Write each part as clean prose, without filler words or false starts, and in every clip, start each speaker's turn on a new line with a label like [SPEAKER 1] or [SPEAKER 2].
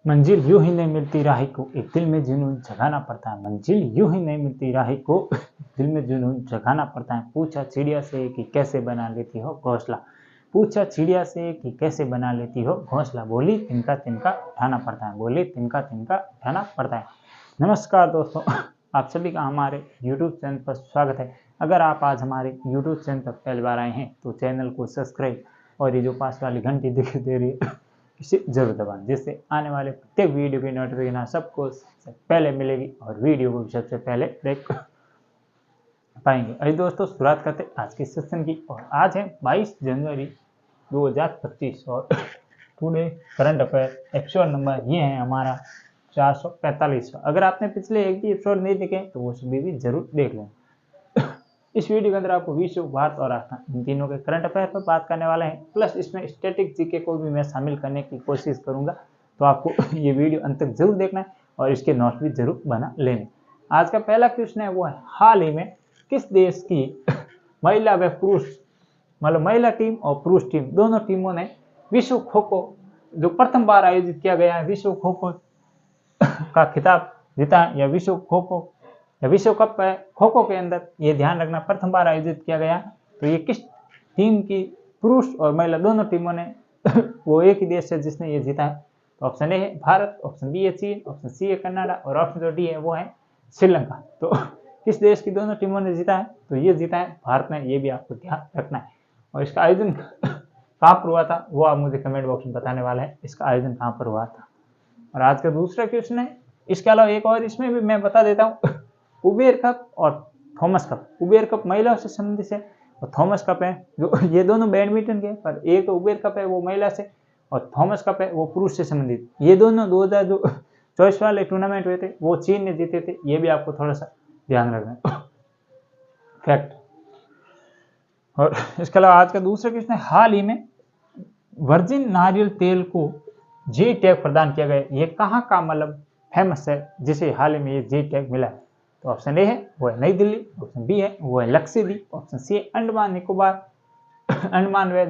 [SPEAKER 1] मंजिल यूं ही नहीं मिलती राही को, एक दिल में जुनून जगाना पड़ता है। मंजिल यूं ही नहीं मिलती राही को, दिल में जुनून जगाना पड़ता है। पूछा चिड़िया से कि कैसे बना लेती हो घोंसला, पूछा चिड़िया से कि कैसे बना लेती हो घोंसला, बोली तिनका तिनका उठाना पड़ता है, बोली तिनका तिनका उठाना पड़ता है। नमस्कार दोस्तों, आप सभी का हमारे YouTube चैनल पर स्वागत है। अगर आप आज हमारे YouTube चैनल पर पहली बार आए हैं तो चैनल को सब्सक्राइब और ये जो पास वाली घंटी दिखाई दे रही है इसे जरूर दबाएं, जिससे आने वाले प्रत्येक वीडियो की नोटिफिकेशन सबको सबसे पहले मिलेगी और वीडियो को सबसे पहले देख पाएंगे। अरे दोस्तों, शुरुआत करते आज के सेशन की। और आज है 22 जनवरी 2025 और today current affair episode number ये है हमारा 445। अगर आपने पिछले एक भी एपिसोड नहीं देखे तो वो सभी भी जरूर देख लें। इस वीडियो के अंदर आपको विश्व, भारत और राजस्थान इन तीनों के करंट अफेयर पर बात करने वाले हैं, प्लस इसमें स्टैटिक जीके को भी मैं शामिल करने की कोशिश करूंगा। तो आपको ये वीडियो अंत तक जरूर देखना है और इसके नोट भी जरूर बना लेने। आज का पहला क्वेश्चन है वो है, हाल ही में किस देश की महिला व पुरुष, मतलब महिला टीम और पुरुष टीम दोनों टीमों ने विश्व खो खो जो प्रथम बार आयोजित किया गया है विश्व खो खो का खिताब जीता, या विश्व खो खो या विश्व कप है खो खो के अंदर ये ध्यान रखना प्रथम बार आयोजित किया गया। तो ये किस टीम की, पुरुष और महिला दोनों टीमों ने वो एक ही देश है जिसने ये जीता है। तो ऑप्शन ए है भारत, ऑप्शन बी है चीन, ऑप्शन सी है कनाडा और ऑप्शन जो डी है वो है श्रीलंका। तो किस देश की दोनों टीमों ने जीता है? तो ये जीता है भारत ने, ये भी आपको ध्यान रखना है। और इसका आयोजन कहाँ पर हुआ था वो आप मुझे कमेंट बॉक्स में बताने वाले हैं, इसका आयोजन कहाँ पर हुआ था। और आज का दूसरा क्वेश्चन है, इसके अलावा एक और इसमें भी मैं बता देता हूँ, उबेर कप और थॉमस कप। उबेर कप महिलाओं से संबंधित है और थॉमस कप है जो ये दोनों बैडमिंटन के, पर एक तो उबेर कप है वो महिला से और थॉमस कप है वो पुरुष से संबंधित। ये दोनों 2024 वाले टूर्नामेंट हुए थे वो चीन ने जीते थे, ये भी आपको थोड़ा सा ध्यान रखना फैक्ट। और इसके अलावा आज का दूसरा क्वेश्चन है, हाल ही में वर्जिन नारियल तेल को जी टैग प्रदान किया गया, ये कहाँ का मतलब फेमस है जिसे हाल ही में ये जी टैग मिला है। तो ऑप्शन ए है वो है नई दिल्ली, ऑप्शन बी है वो है लक्षद्वीप, ऑप्शन सी है अंडमान निकोबार, अंडमान व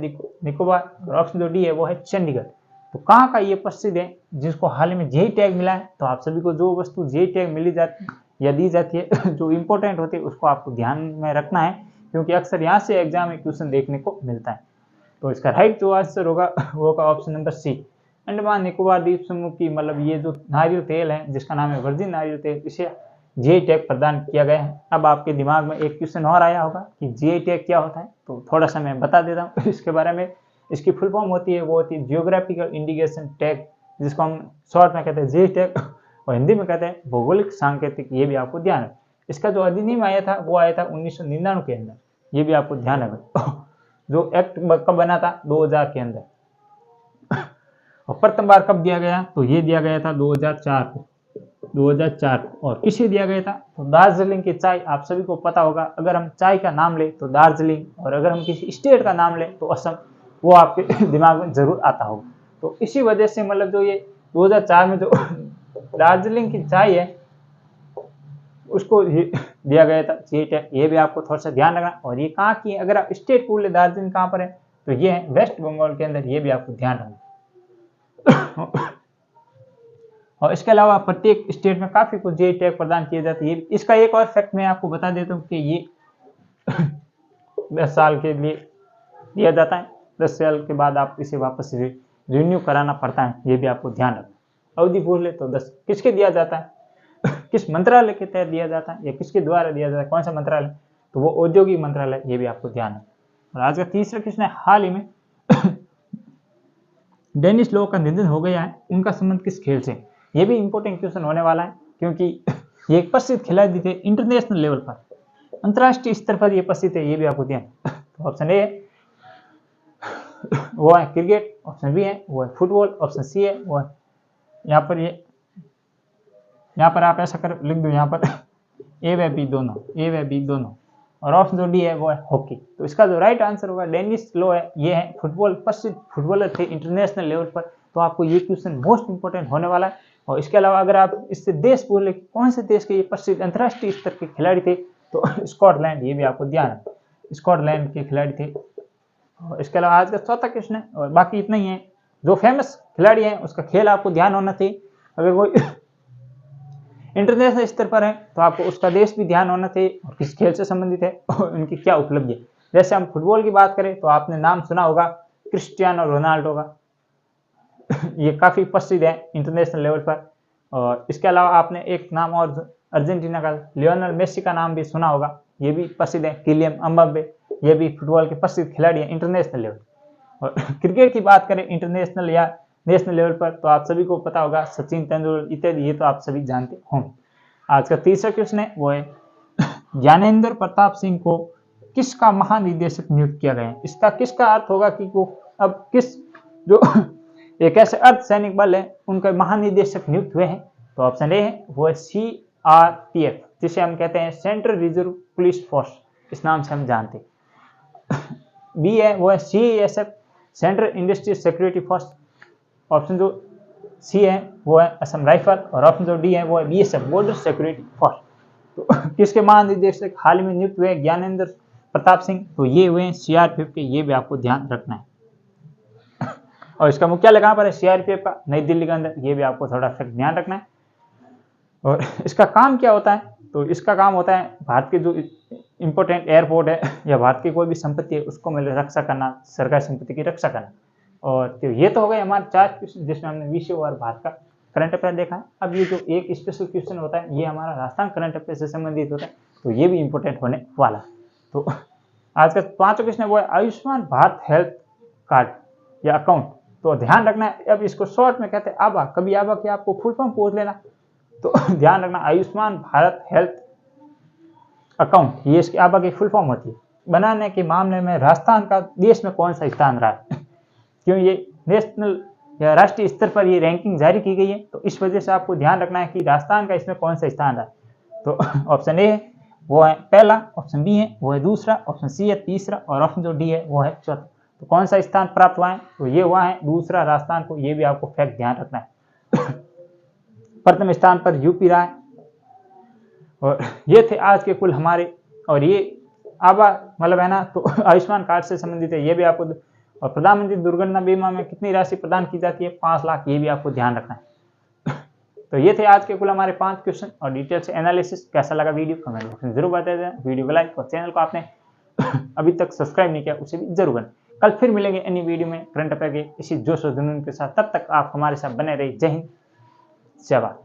[SPEAKER 1] निकोबार और ऑप्शन जो डी है वो है चंडीगढ़। तो कहाँ का ये प्रसिद्ध है जिसको हाल ही में जी टैग मिला है। तो आप सभी को जो वस्तु जी टैग मिली जाती या दी जाती है जो इंपॉर्टेंट होती है उसको आपको ध्यान में रखना है, क्योंकि अक्सर यहाँ से एग्जाम में क्वेश्चन देखने को मिलता है। तो इसका राइट जो आंसर होगा वो होगा option number C, Andaman Nicobar द्वीप समूह की, मतलब ये जो नारियल तेल है जिसका नाम है वर्जिन नारियल तेल, इसे जीआई टैग प्रदान किया गया है। अब आपके दिमाग में एक क्वेश्चन और आया होगा कि जीआई टैग क्या होता है, तो थोड़ा सा मैं बता देता हूँ इसके बारे में। इसकी फुल फॉर्म होती है वो होती है जियोग्राफिकल इंडिकेशन टैग, जिसको हम शॉर्ट में कहते हैं जीआई टैग और हिंदी में कहते हैं भौगोलिक सांकेतिक। ये भी आपको ध्यान है। इसका जो अधिनियम आया था वो आया था 1999 के अंदर, ये भी आपको ध्यान है। जो एक्ट कब बना था 2000 के अंदर। और प्रथम बार कब दिया गया, तो ये दिया गया था 2004 को, 2004 को। और किसे दिया गया था, तो दार्जिलिंग की चाय। आप सभी को पता होगा, अगर हम चाय का नाम ले तो दार्जिलिंग, और अगर हम किसी स्टेट का नाम ले तो असम, वो आपके दिमाग में जरूर आता होगा। तो इसी वजह से मतलब जो ये 2004 में जो दार्जिलिंग की चाय है उसको दिया गया था जी टैग, ये भी आपको थोड़ा सा ध्यान रखना। और ये कहाँ की है, अगर आप स्टेट पूछ ले दार्जिलिंग कहाँ पर है तो ये है वेस्ट बंगाल के अंदर, ये भी आपको ध्यान रखना। और इसके अलावा प्रत्येक स्टेट में काफी कुछ जी टैग प्रदान किए जाते हैं। इसका एक और फैक्ट मैं आपको बता देता हूँ कि ये 10 साल के लिए दिया जाता है, 10 साल के बाद आप इसे वापस रिन्यू कराना पड़ता है, ये भी आपको ध्यान रखना। अवधि पूछ ले तो 10 किसके दिया जाता है, किस मंत्रालय के तहत दिया जाता है या किसके द्वारा दिया जाता है, कौन सा मंत्रालय, तो वो औद्योगिक मंत्रालय, ये भी आपको ध्यान है। और आज का तीसरा क्वेश्चन है, हाल ही में डेनिस लो का निधन हो गया है, उनका संबंध किस खेल से। ये भी इंपॉर्टेंट क्वेश्चन होने वाला है, क्योंकि ये एक प्रसिद्ध खिलाड़ी थे इंटरनेशनल लेवल पर, अंतरराष्ट्रीय स्तर पर ये प्रसिद्ध है, ये भी आपको ध्यान। तो ऑप्शन ए है वो है क्रिकेट, ऑप्शन बी है वो है फुटबॉल, ऑप्शन सी है वो है यहाँ पर आप ऐसा कर लिख दो, यहाँ पर ए व बी दोनों, ए व बी दोनों, और ऑप्शन जो डी है वो है हॉकी। तो इसका जो राइट आंसर होगा डेनिस लो है, ये है फुटबॉल, प्रसिद्ध फुटबॉलर थे इंटरनेशनल लेवल पर। तो आपको ये क्वेश्चन मोस्ट इंपोर्टेंट होने वाला है। और इसके अलावा अगर आप इससे देश बोले कौन से देश के ये प्रसिद्ध अंतर्राष्ट्रीय स्तर के खिलाड़ी थे, तो स्कॉटलैंड, ये भी आपको ध्यान है, स्कॉटलैंड के खिलाड़ी थे। और इसके अलावा आज का चौथा क्वेश्चन है, और बाकी इतना ही है। जो फेमस खिलाड़ी हैं उसका खेल आपको ध्यान होना चाहिए। अगर कोई इंटरनेशनल स्तर पर है तो आपको उसका देश भी ध्यान होना चाहिए और किस खेल से संबंधित है और उनकी क्या उपलब्धि है। जैसे हम फुटबॉल की बात करें तो आपने नाम सुना होगा क्रिस्टियानो रोनाल्डो का, ये काफ़ी प्रसिद्ध है इंटरनेशनल लेवल पर। और इसके अलावा आपने एक नाम और अर्जेंटीना का लियोनेल मेसी का नाम भी सुना होगा, ये भी प्रसिद्ध है। किलियन एम्बाप्पे, ये भी फुटबॉल के प्रसिद्ध खिलाड़ी हैं इंटरनेशनल लेवल। और क्रिकेट की बात करें इंटरनेशनल या नेशनल लेवल पर तो आप सभी को पता होगा सचिन तेंदुलकर इत्यादि, ये तो आप सभी जानते होंगे। आज का तीसरा क्वेश्चन है वो है ज्ञानेंद्र प्रताप सिंह को किसका महानिदेशक नियुक्त किया गया है। इसका किसका अर्थ होगा कि वो अब किस जो एक ऐसे अर्धसैनिक बल है उनके महानिदेशक नियुक्त हुए हैं। तो ऑप्शन ए है वो है CRPF, जिसे हम कहते हैं सेंट्रल रिजर्व पुलिस फोर्स, इस नाम से हम जानते हैं। बी है वो है CISF, central industrial security force. Option जो सी है वो है असम राइफल और ऑप्शन जो डी है वो है BSF, बॉर्डर सिक्योरिटी फोर्स। तो किसके महानिदेशक हाल ही में नियुक्त हुए ज्ञानेंद्र प्रताप सिंह, तो ये हुए हैं CRPF के, ये भी आपको ध्यान रखना है। और इसका मुख्यालय कहाँ पर है CRPF का, नई दिल्ली के अंदर, ये भी आपको थोड़ा ध्यान रखना है। और इसका काम क्या होता है, तो इसका काम होता है भारत के जो इंपॉर्टेंट एयरपोर्ट है या भारत की कोई भी संपत्ति है उसको मतलब रक्षा करना, सरकारी संपत्ति की रक्षा करना। और तो ये तो हो गए हमारे 4 क्वेश्चन जिसमें हमने विश्व और भारत का करंट अफेयर देखा है। अब ये जो एक स्पेशल क्वेश्चन होता है ये हमारा राजस्थान करंट अफेयर से संबंधित होता है, तो ये भी इंपॉर्टेंट होने वाला है। तो आज का 5वां क्वेश्चन है वो है आयुष्मान भारत हेल्थ कार्ड या अकाउंट। तो ध्यान रखना है, अब इसको शॉर्ट में कहते हैं आभा, कभी आभा की आपको फुल फॉर्म पूछ लेना, तो ध्यान रखना आयुष्मान भारत हेल्थ अकाउंट, ये इसकी आभा की फुल फॉर्म होती है। बनाने के मामले में राजस्थान का देश में कौन सा स्थान रहा है, क्यों ये नेशनल या राष्ट्रीय स्तर पर ये रैंकिंग जारी की गई है, तो इस वजह से आपको ध्यान रखना है कि राजस्थान का इसमें कौन सा स्थान रहा है। तो ऑप्शन ए है वो है पहला, ऑप्शन बी है वो है दूसरा, ऑप्शन सी है तीसरा और ऑप्शन जो डी है वो है चौथा। तो कौन सा स्थान प्राप्त हुआ है, तो ये हुआ है दूसरा राजस्थान को, ये भी आपको फैक्ट ध्यान रखना है। प्रथम स्थान पर यूपी रहा है। और ये थे आज के कुल हमारे, और ये आभा मतलब है ना, तो आयुष्मान कार्ड से संबंधित है, ये भी आपको। और प्रधानमंत्री दुर्घटना बीमा में कितनी राशि प्रदान की जाती है, 5 लाख, ये भी आपको ध्यान रखना है। तो ये थे आज के कुल हमारे 5 क्वेश्चन और डिटेल से एनालिसिस। कैसा लगा वीडियो कमेंट बॉक्स में जरूर बता देना, वीडियो को लाइक और चैनल को आपने अभी तक सब्सक्राइब नहीं किया उसे भी जरूर करें। कल फिर मिलेंगे अन्य वीडियो में करंट अफेयर के इसी जोश और जुनून के साथ, तब तक आप हमारे साथ बने रहिए। जय हिंद, जय भारत।